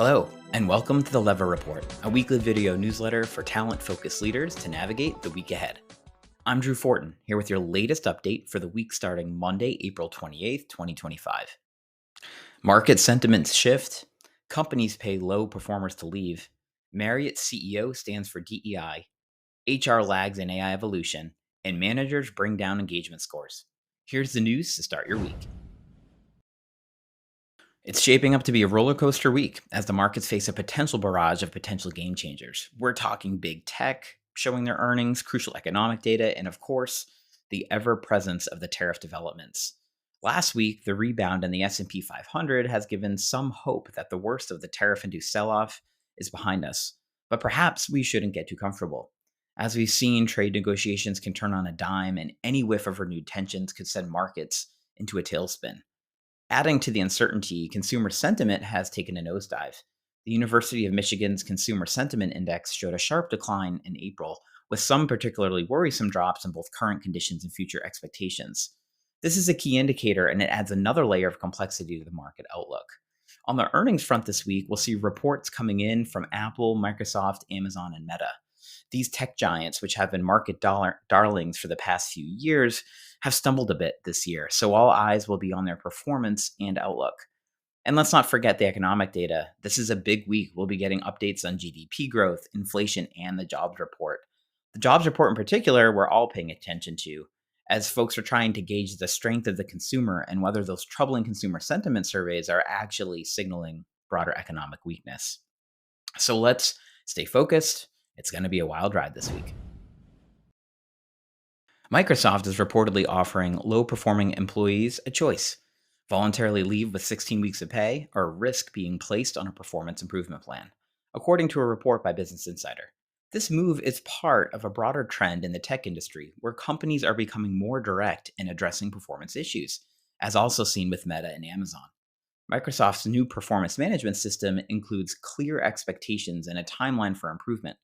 Hello, and welcome to the Lever Report, a weekly video newsletter for talent-focused leaders to navigate the week ahead. I'm Drew Fortin, here with your latest update for the week starting Monday, April 28th, 2025. Market sentiments shift, companies pay low performers to leave, Marriott CEO stands for DEI, HR lags in AI evolution, and managers bring down engagement scores. Here's the news to start your week. It's shaping up to be a roller coaster week as the markets face a potential barrage of potential game changers. We're talking big tech showing their earnings, crucial economic data, and of course, the ever presence of the tariff developments. Last week, the rebound in the S&P 500 has given some hope that the worst of the tariff-induced sell-off is behind us. But perhaps we shouldn't get too comfortable. As we've seen, trade negotiations can turn on a dime, and any whiff of renewed tensions could send markets into a tailspin. Adding to the uncertainty, consumer sentiment has taken a nosedive. The University of Michigan's Consumer Sentiment Index showed a sharp decline in April, with some particularly worrisome drops in both current conditions and future expectations. This is a key indicator, and it adds another layer of complexity to the market outlook. On the earnings front this week, we'll see reports coming in from Apple, Microsoft, Amazon, and Meta. These tech giants, which have been market darlings for the past few years, have stumbled a bit this year, so all eyes will be on their performance and outlook. And let's not forget the economic data. This is a big week. We'll be getting updates on GDP growth, inflation, and the jobs report. The jobs report in particular, we're all paying attention to, as folks are trying to gauge the strength of the consumer and whether those troubling consumer sentiment surveys are actually signaling broader economic weakness. So let's stay focused. It's going to be a wild ride this week. Microsoft is reportedly offering low-performing employees a choice: voluntarily leave with 16 weeks of pay or risk being placed on a performance improvement plan, according to a report by Business Insider. This move is part of a broader trend in the tech industry where companies are becoming more direct in addressing performance issues, as also seen with Meta and Amazon. Microsoft's new performance management system includes clear expectations and a timeline for improvement,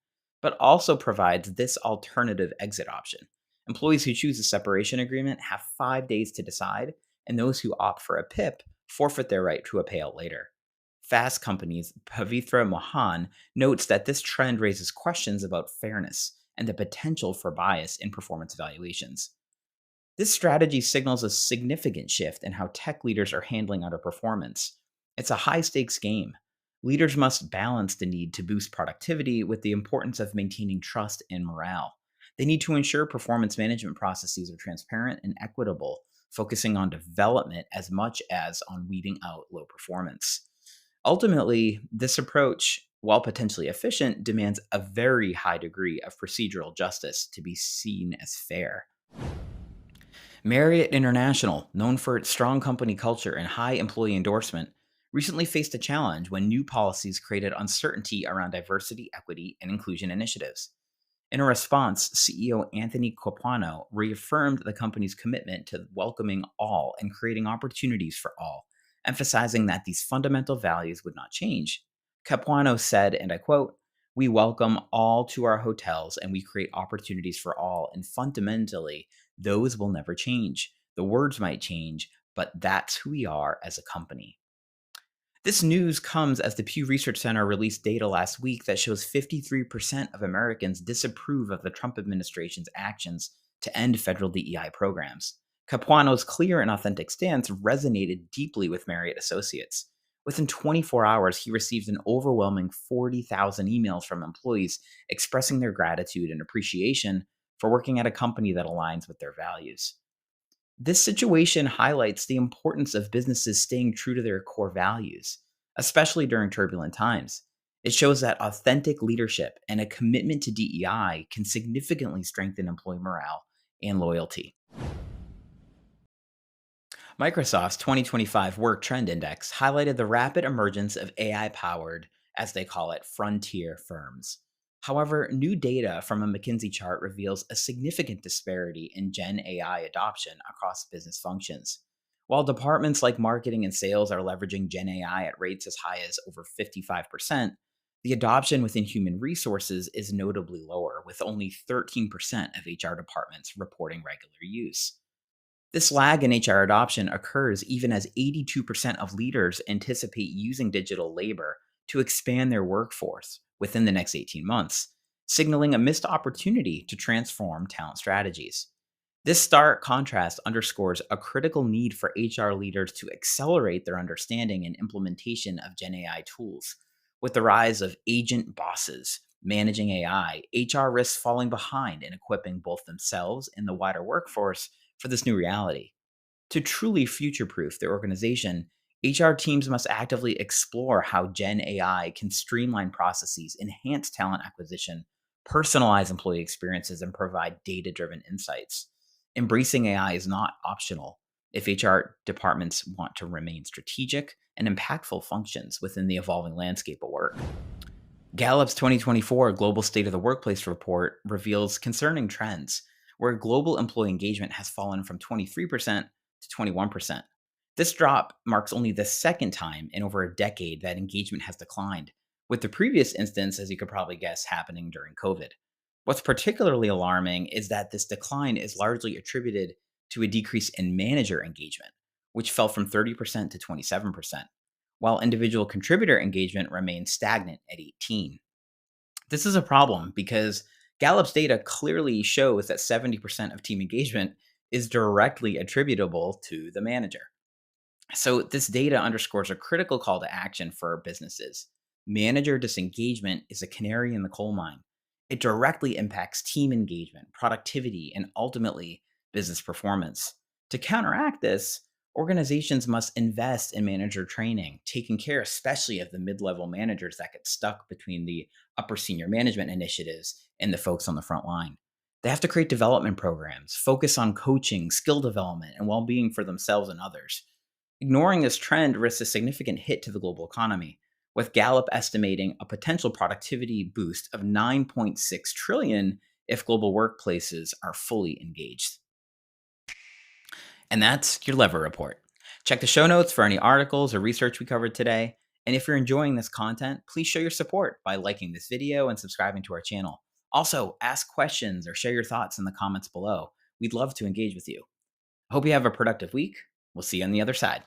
but also provides this alternative exit option. Employees who choose a separation agreement have 5 days to decide, and those who opt for a PIP forfeit their right to a payout later. Fast Company's Pavitra Mohan notes that this trend raises questions about fairness and the potential for bias in performance evaluations. This strategy signals a significant shift in how tech leaders are handling underperformance. It's a high-stakes game. Leaders must balance the need to boost productivity with the importance of maintaining trust and morale. They need to ensure performance management processes are transparent and equitable, focusing on development as much as on weeding out low performance. Ultimately, this approach, while potentially efficient, demands a very high degree of procedural justice to be seen as fair. Marriott International, known for its strong company culture and high employee endorsement, recently faced a challenge when new policies created uncertainty around diversity, equity, and inclusion initiatives. In a response, CEO Anthony Capuano reaffirmed the company's commitment to welcoming all and creating opportunities for all, emphasizing that these fundamental values would not change. Capuano said, and I quote, "We welcome all to our hotels and we create opportunities for all, and fundamentally, those will never change. The words might change, but that's who we are as a company." This news comes as the Pew Research Center released data last week that shows 53% of Americans disapprove of the Trump administration's actions to end federal DEI programs. Capuano's clear and authentic stance resonated deeply with Marriott associates. Within 24 hours, he received an overwhelming 40,000 emails from employees expressing their gratitude and appreciation for working at a company that aligns with their values. This situation highlights the importance of businesses staying true to their core values, especially during turbulent times. It shows that authentic leadership and a commitment to DEI can significantly strengthen employee morale and loyalty. Microsoft's 2025 Work Trend Index highlighted the rapid emergence of AI-powered, as they call it, frontier firms. However, new data from a McKinsey chart reveals a significant disparity in Gen AI adoption across business functions. While departments like marketing and sales are leveraging Gen AI at rates as high as over 55%, the adoption within human resources is notably lower, with only 13% of HR departments reporting regular use. This lag in HR adoption occurs even as 82% of leaders anticipate using digital labor to expand their workforce within the next 18 months, signaling a missed opportunity to transform talent strategies. This stark contrast underscores a critical need for HR leaders to accelerate their understanding and implementation of Gen AI tools. With the rise of agent bosses managing AI, HR risks falling behind in equipping both themselves and the wider workforce for this new reality. To truly future proof their organization, HR teams must actively explore how Gen AI can streamline processes, enhance talent acquisition, personalize employee experiences, and provide data driven insights. Embracing AI is not optional if HR departments want to remain strategic and impactful functions within the evolving landscape of work. Gallup's 2024 Global State of the Workplace report reveals concerning trends, where global employee engagement has fallen from 23% to 21%. This drop marks only the second time in over a decade that engagement has declined, with the previous instance, as you could probably guess, happening during COVID. What's particularly alarming is that this decline is largely attributed to a decrease in manager engagement, which fell from 30% to 27%, while individual contributor engagement remains stagnant at 18. This is a problem because Gallup's data clearly shows that 70% of team engagement is directly attributable to the manager. So, this data underscores a critical call to action for businesses. Manager disengagement is a canary in the coal mine. It directly impacts team engagement, productivity, and ultimately business performance. To counteract this, organizations must invest in manager training, taking care especially of the mid level managers that get stuck between the upper senior management initiatives and the folks on the front line. They have to create development programs, focus on coaching, skill development, and well being for themselves and others. Ignoring this trend risks a significant hit to the global economy, with Gallup estimating a potential productivity boost of 9.6 trillion if global workplaces are fully engaged. And that's your Lever Report. Check the show notes for any articles or research we covered today. And if you're enjoying this content, please show your support by liking this video and subscribing to our channel. Also, ask questions or share your thoughts in the comments below. We'd love to engage with you. I hope you have a productive week. We'll see you on the other side.